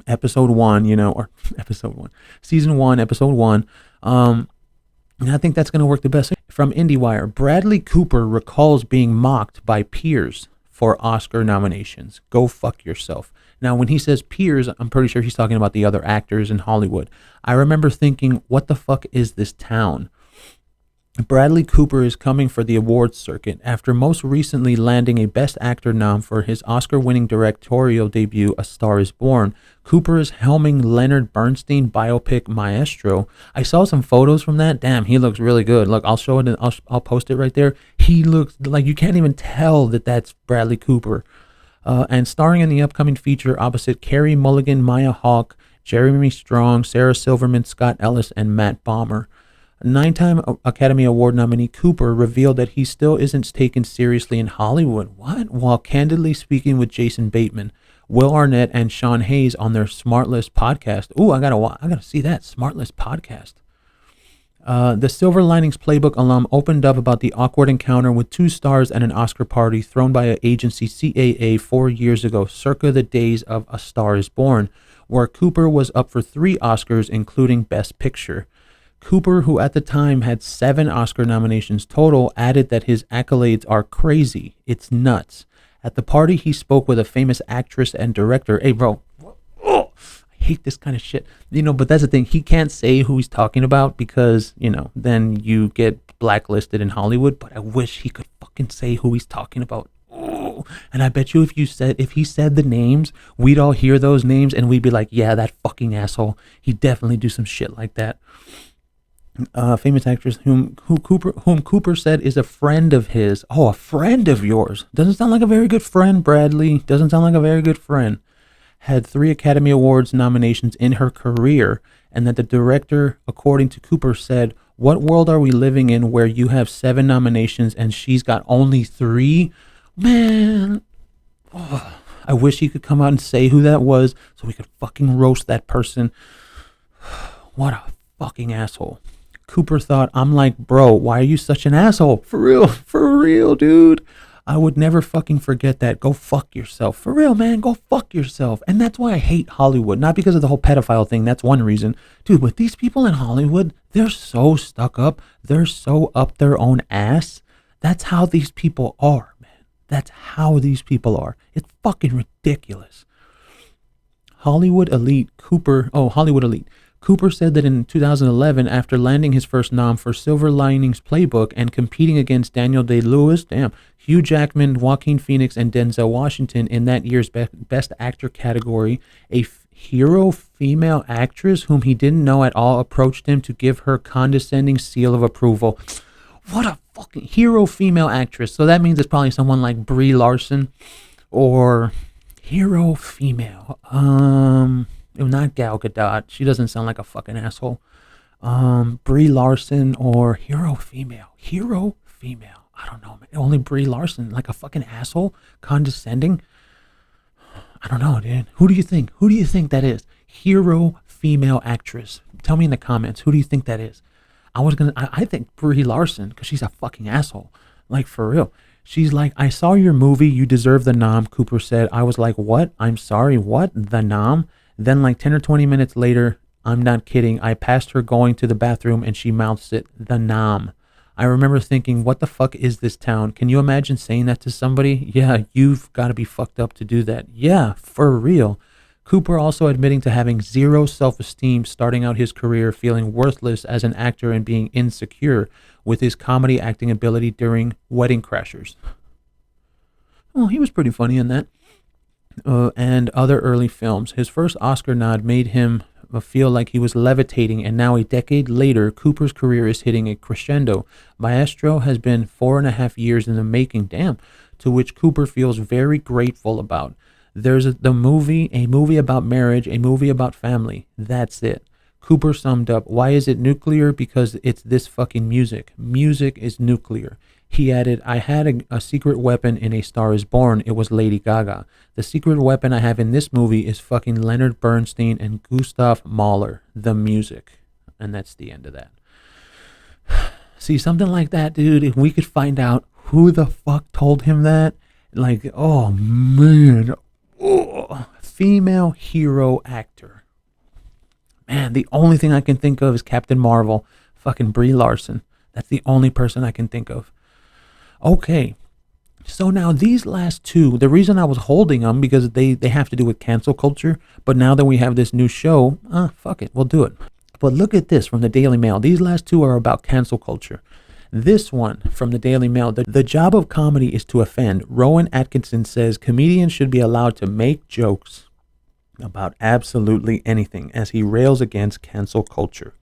Episode 1, or episode 1, season 1, episode 1. And I think that's going to work the best. From IndieWire, Bradley Cooper recalls being mocked by peers for Oscar nominations. Go fuck yourself. Now, when he says peers, I'm pretty sure he's talking about the other actors in Hollywood. I remember thinking, what the fuck is this town? Bradley Cooper is coming for the awards circuit after most recently landing a Best Actor nom for his Oscar-winning directorial debut, A Star is Born. Cooper is helming Leonard Bernstein biopic Maestro. I saw some photos from that. Damn, he looks really good. Look, I'll show it. I'll post it right there. He looks like you can't even tell that that's Bradley Cooper. And starring in the upcoming feature opposite Carey Mulligan, Maya Hawke, Jeremy Strong, Sarah Silverman, Scott Ellis, and Matt Bomer. 9-time Academy Award nominee Cooper revealed that he still isn't taken seriously in Hollywood. What? While candidly speaking with Jason Bateman, Will Arnett, and Sean Hayes on their Smartlist podcast. Ooh, I gotta see that Smartlist podcast. The Silver Linings Playbook alum opened up about the awkward encounter with two stars at an Oscar party thrown by an agency CAA 4 years ago, circa the days of A Star is Born, where Cooper was up for 3 Oscars, including Best Picture. Cooper, who at the time had 7 Oscar nominations total, added that his accolades are crazy. It's nuts. At the party, he spoke with a famous actress and director. Hey, bro, oh, I hate this kind of shit. But that's the thing. He can't say who he's talking about because, then you get blacklisted in Hollywood. But I wish he could fucking say who he's talking about. Oh, and I bet you if he said the names, we'd all hear those names and we'd be like, yeah, that fucking asshole. He'd definitely do some shit like that. Famous actress whom Cooper said is a friend of his. Oh, a friend of yours. Doesn't sound like a very good friend, Bradley. Doesn't sound like a very good friend. Had 3 Academy Awards nominations in her career, and that the director, according to Cooper, said, "What world are we living in where you have 7 nominations and she's got only 3? Man, I wish he could come out and say who that was so we could fucking roast that person. What a fucking asshole." Cooper thought, I'm like, bro, why are you such an asshole? For real, dude. I would never fucking forget that. Go fuck yourself. For real, man, go fuck yourself. And that's why I hate Hollywood. Not because of the whole pedophile thing. That's one reason. Dude, but these people in Hollywood, they're so stuck up. They're so up their own ass. That's how these people are, man. That's how these people are. It's fucking ridiculous. Hollywood elite. Cooper said that in 2011, after landing his first nom for Silver Linings Playbook and competing against Daniel Day-Lewis, Hugh Jackman, Joaquin Phoenix, and Denzel Washington in that year's Best Actor category, a hero female actress whom he didn't know at all approached him to give her condescending seal of approval. What a fucking hero female actress. So that means it's probably someone like Brie Larson or hero female. Not Gal Gadot. She doesn't sound like a fucking asshole. Brie Larson or hero female. I don't know, man. Only Brie Larson, like a fucking asshole, condescending. I don't know, dude. Who do you think? Who do you think that is? Hero female actress. Tell me in the comments. Who do you think that is? I think Brie Larson, because she's a fucking asshole. Like, for real. She's like, I saw your movie. You deserve the nom, Cooper said. I was like, what? I'm sorry, what? The nom? Then like 10 or 20 minutes later, I'm not kidding, I passed her going to the bathroom and she mouths it, the nom. I remember thinking, what the fuck is this town? Can you imagine saying that to somebody? Yeah, you've got to be fucked up to do that. Yeah, for real. Cooper also admitting to having 0 self-esteem starting out his career, feeling worthless as an actor and being insecure with his comedy acting ability during Wedding Crashers. Well, he was pretty funny in that. And other early films. His first Oscar nod made him feel like he was levitating, and now a decade later, Cooper's career is hitting a crescendo. Maestro has been 4.5 years in the making, to which Cooper feels very grateful about. There's a movie about marriage, a movie about family. That's it. Cooper summed up, why is it nuclear? Because it's this fucking music. Music is nuclear. He added, I had a secret weapon in A Star is Born. It was Lady Gaga. The secret weapon I have in this movie is fucking Leonard Bernstein and Gustav Mahler, the music. And that's the end of that. See, something like that, dude, if we could find out who the fuck told him that, like, oh, man. Oh, female hero actor. Man, the only thing I can think of is Captain Marvel, fucking Brie Larson. That's the only person I can think of. Okay, so now these last 2, the reason I was holding them, because they have to do with cancel culture, but now that we have this new show, fuck it, we'll do it. But look at this from the Daily Mail. These last 2 are about cancel culture. This one from the Daily Mail, the job of comedy is to offend. Rowan Atkinson says comedians should be allowed to make jokes about absolutely anything as he rails against cancel culture.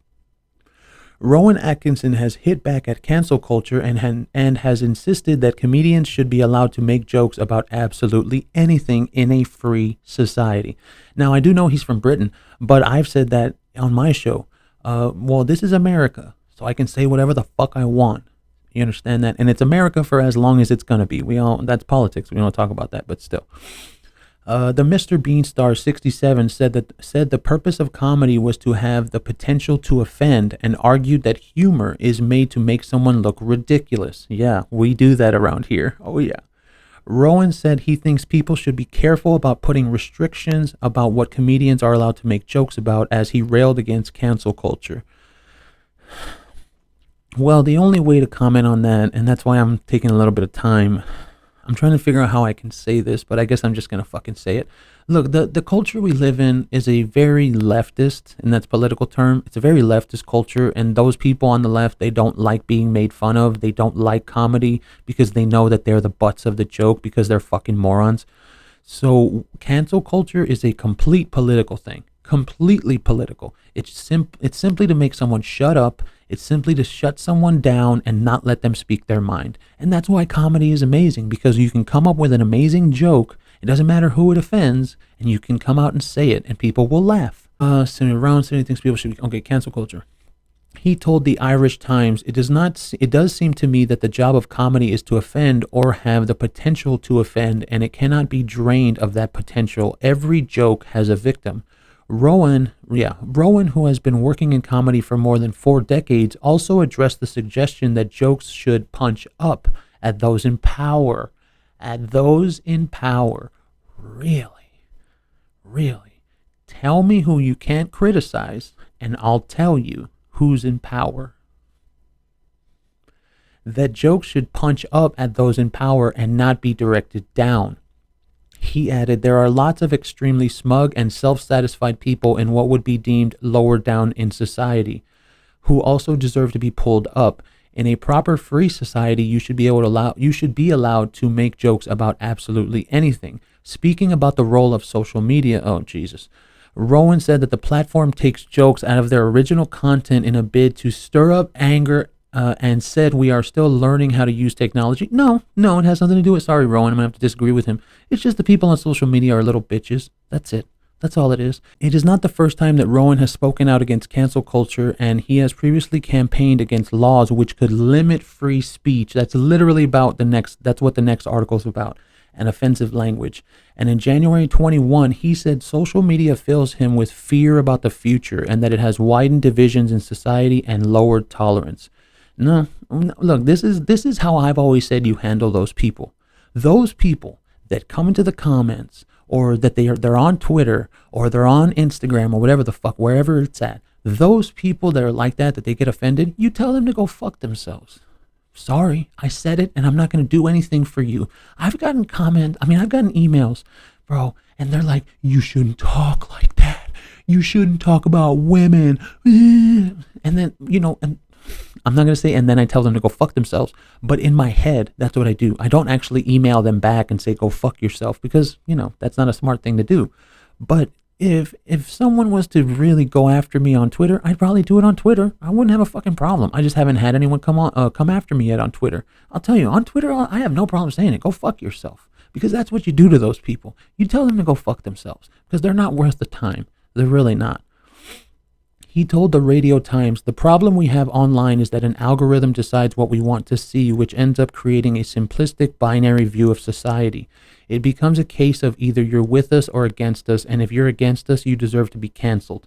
Rowan Atkinson has hit back at cancel culture and has insisted that comedians should be allowed to make jokes about absolutely anything in a free society. Now, I do know he's from Britain, but I've said that on my show. Well, this is America, so I can say whatever the fuck I want. You understand that? And it's America for as long as it's going to be. That's politics. We don't talk about that, but still. The Mr. Bean star 67 said the purpose of comedy was to have the potential to offend, and argued that humor is made to make someone look ridiculous. Yeah, we do that around here. Oh yeah. Rowan said he thinks people should be careful about putting restrictions about what comedians are allowed to make jokes about, as he railed against cancel culture. Well, the only way to comment on that, and that's why I'm taking a little bit of time, I'm trying to figure out how I can say this, but I guess I'm just going to fucking say it. Look, the culture we live in is a very leftist, and that's political term. It's a very leftist culture, and those people on the left, they don't like being made fun of. They don't like comedy because they know that they're the butts of the joke because they're fucking morons. So cancel culture is a complete political thing. Completely political. It's simply to make someone shut up. It's simply to shut someone down and not let them speak their mind. And that's why comedy is amazing, because you can come up with an amazing joke. It doesn't matter who it offends, and you can come out and say it, and people will laugh. Around saying thinks people should be okay. Cancel culture. He told the Irish Times, it does seem to me that the job of comedy is to offend or have the potential to offend, and it cannot be drained of that potential. Every joke has a victim. Rowan, who has been working in comedy for more than 4 decades, also addressed the suggestion that jokes should punch up at those in power. At those in power. Really? Really? Tell me who you can't criticize, and I'll tell you who's in power. That jokes should punch up at those in power and not be directed down. He added, there are lots of extremely smug and self-satisfied people in what would be deemed lower down in society, who also deserve to be pulled up. In a proper free society, you should be allowed to make jokes about absolutely anything. Speaking about the role of social media, oh Jesus. Rowan said that the platform takes jokes out of their original content in a bid to stir up anger, and said we are still learning how to use technology. No, it has nothing to do with, sorry, Rowan, I'm going to have to disagree with him. It's just the people on social media are little bitches. That's it. That's all it is. It is not the first time that Rowan has spoken out against cancel culture, and he has previously campaigned against laws which could limit free speech. That's literally about that's what the next article is about, and offensive language. And in January 21, he said social media fills him with fear about the future and that it has widened divisions in society and lowered tolerance. No, look, this is how I've always said you handle those people. Those people that come into the comments, or that they're on Twitter, or they're on Instagram, or whatever the fuck, wherever it's at. Those people that are like that they get offended, you tell them to go fuck themselves. Sorry, I said it, and I'm not going to do anything for you. I've gotten emails, bro, and they're like, you shouldn't talk like that. You shouldn't talk about women. And then, and I'm not going to say, and then I tell them to go fuck themselves. But in my head, that's what I do. I don't actually email them back and say, go fuck yourself, because, that's not a smart thing to do. But if someone was to really go after me on Twitter, I'd probably do it on Twitter. I wouldn't have a fucking problem. I just haven't had anyone come after me yet on Twitter. I'll tell you, on Twitter, I have no problem saying it. Go fuck yourself. Because that's what you do to those people. You tell them to go fuck themselves. Because they're not worth the time. They're really not. He told the Radio Times, the problem we have online is that an algorithm decides what we want to see, which ends up creating a simplistic binary view of society. It becomes a case of either you're with us or against us, and if you're against us, you deserve to be canceled.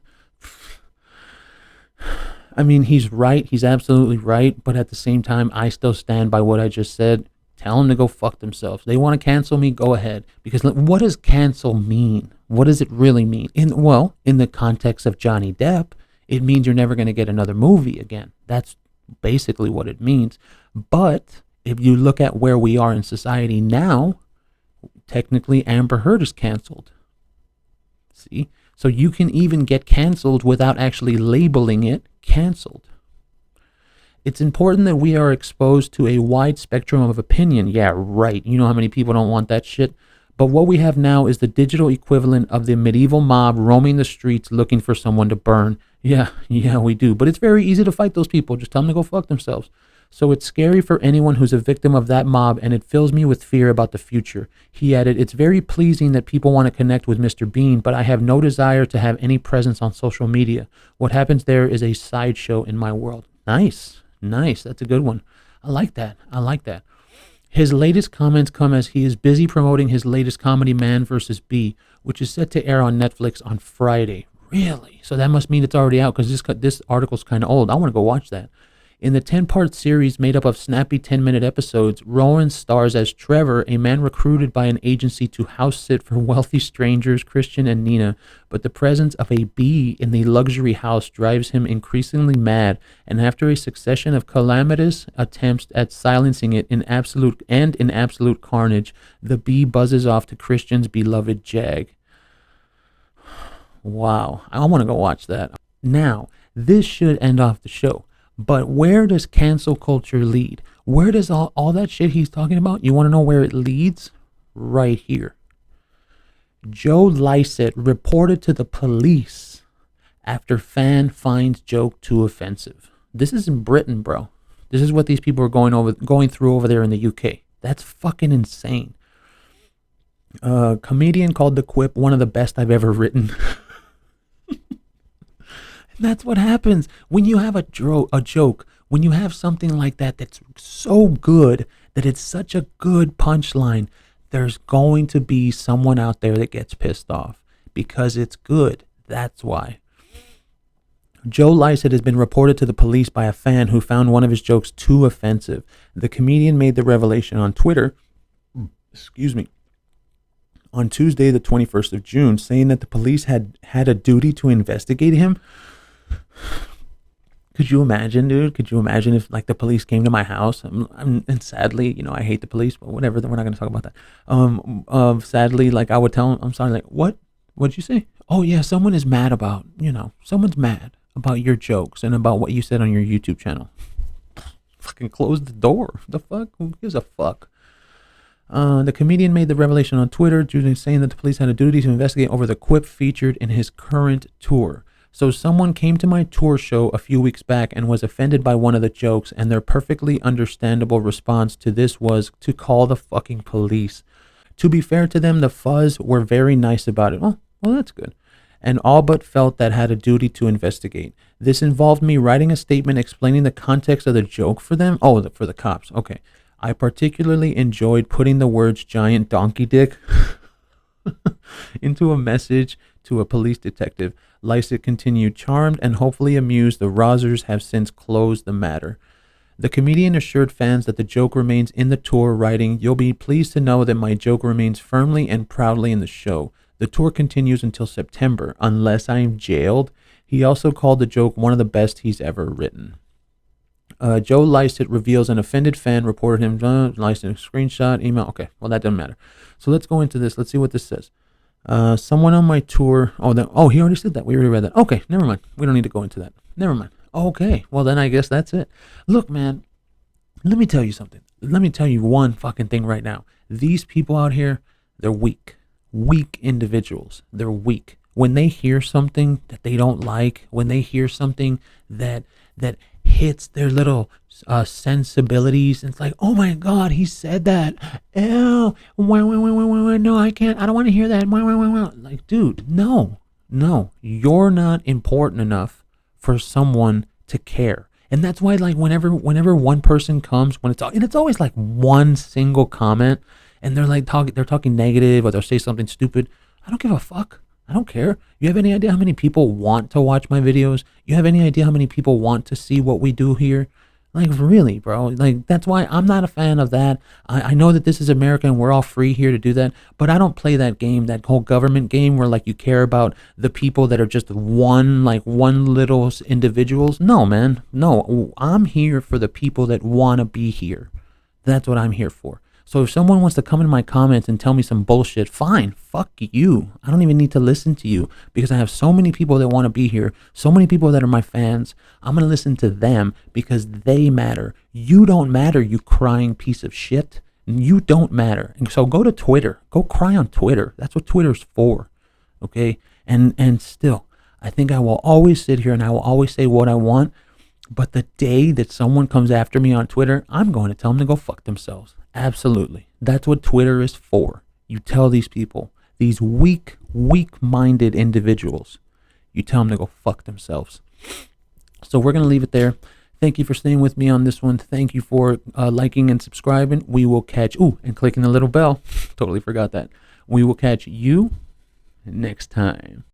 I mean, he's right. He's absolutely right. But at the same time, I still stand by what I just said. Tell them to go fuck themselves. They want to cancel me, go ahead. Because what does cancel mean? What does it really mean? In the context of Johnny Depp, it means you're never going to get another movie again. That's basically what it means. But if you look at where we are in society now, technically Amber Heard is canceled. See? So you can even get canceled without actually labeling it canceled. It's important that we are exposed to a wide spectrum of opinion. Yeah, right. You know how many people don't want that shit? But what we have now is the digital equivalent of the medieval mob roaming the streets looking for someone to burn. Yeah, we do. But it's very easy to fight those people. Just tell them to go fuck themselves. So it's scary for anyone who's a victim of that mob, and it fills me with fear about the future. He added, it's very pleasing that people want to connect with Mr. Bean, but I have no desire to have any presence on social media. What happens there is a sideshow in my world. Nice. That's a good one. I like that. His latest comments come as he is busy promoting his latest comedy, Man vs. Bee, which is set to air on Netflix on Friday. Really? So that must mean it's already out because this article's kind of old. I want to go watch that. In the 10-part series made up of snappy 10-minute episodes, Rowan stars as Trevor, a man recruited by an agency to house sit for wealthy strangers, Christian and Nina. But the presence of a bee in the luxury house drives him increasingly mad, and after a succession of calamitous attempts at silencing it in absolute carnage, the bee buzzes off to Christian's beloved Jag. Wow, I want to go watch that. Now, this should end off the show. But where does cancel culture lead? Where does all that shit he's talking about? You want to know where it leads? Right here. Joe Lycett reported to the police after fan finds joke too offensive. This is in Britain, bro. This is what these people are going through over there in the UK. That's fucking insane. A comedian called the quip one of the best I've ever written. That's what happens when you have a joke, when you have something like that that's so good that it's such a good punchline. There's going to be someone out there that gets pissed off because it's good. That's why. Joe Lycett has been reported to the police by a fan who found one of his jokes too offensive. The comedian made the revelation on Twitter, on Tuesday, the 21st of June, saying that the police had a duty to investigate him. Could you imagine, dude? Could you imagine if like the police came to my house? And sadly, you know, I hate the police, but whatever. We're not going to talk about that. Sadly, like I would tell them, I'm sorry, like, what'd you say? Oh yeah, someone is mad about, someone's mad about your jokes and about what you said on your YouTube channel. Fucking close the door. The fuck? Who gives a fuck? The comedian made the revelation on Twitter, saying that the police had a duty to investigate over the quip featured in his current tour. So someone came to my tour show a few weeks back and was offended by one of the jokes, and their perfectly understandable response to this was to call the fucking police. To be fair to them, the fuzz were very nice about it. Well, that's good. And all but felt that had a duty to investigate. This involved me writing a statement explaining the context of the joke for them. Oh, for the cops. Okay. I particularly enjoyed putting the words giant donkey dick into a message to a police detective. Lycett continued, charmed and hopefully amused. The Rosers have since closed the matter. The comedian assured fans that the joke remains in the tour, writing, "You'll be pleased to know that my joke remains firmly and proudly in the show. The tour continues until September, unless I am jailed." He also called the joke one of the best he's ever written. Joe Lycett reveals an offended fan reported him. Lycett screenshot, email. Okay, well, that doesn't matter. So let's go into this. Let's see what this says. Someone on my tour. He already said that. We already read that. Okay, never mind. We don't need to go into that. Never mind. Okay, well, then I guess that's it. Look, man, let me tell you something. Let me tell you one fucking thing right now. These people out here, they're weak. Weak individuals. They're weak. When they hear something that they don't like, when they hear something that hits their little sensibilities, and it's like, oh my God, he said that. Ew. No, I can't. I don't want to hear that. Like, dude, no. You're not important enough for someone to care. And that's why, like, whenever one person comes, and it's always like one single comment, and they're talking negative, or they'll say something stupid. I don't give a fuck. I don't care. You have any idea how many people want to watch my videos? You have any idea how many people want to see what we do here? Like, really, bro? Like, that's why I'm not a fan of that. I know that this is America and we're all free here to do that, but I don't play that game, that whole government game where, like, you care about the people that are just one little individuals. No, man. No, I'm here for the people that want to be here. That's what I'm here for. So if someone wants to come in my comments and tell me some bullshit, fine, fuck you. I don't even need to listen to you because I have so many people that want to be here, so many people that are my fans. I'm going to listen to them because they matter. You don't matter, you crying piece of shit. You don't matter. And so go to Twitter. Go cry on Twitter. That's what Twitter's for, okay? And still, I think I will always sit here and I will always say what I want, but the day that someone comes after me on Twitter, I'm going to tell them to go fuck themselves. Absolutely. That's what Twitter is for. You tell these people, these weak-minded individuals, you tell them to go fuck themselves. So we're going to leave it there. Thank you for staying with me on this one. Thank you for liking and subscribing. We will catch, and clicking the little bell. Totally forgot that. We will catch you next time.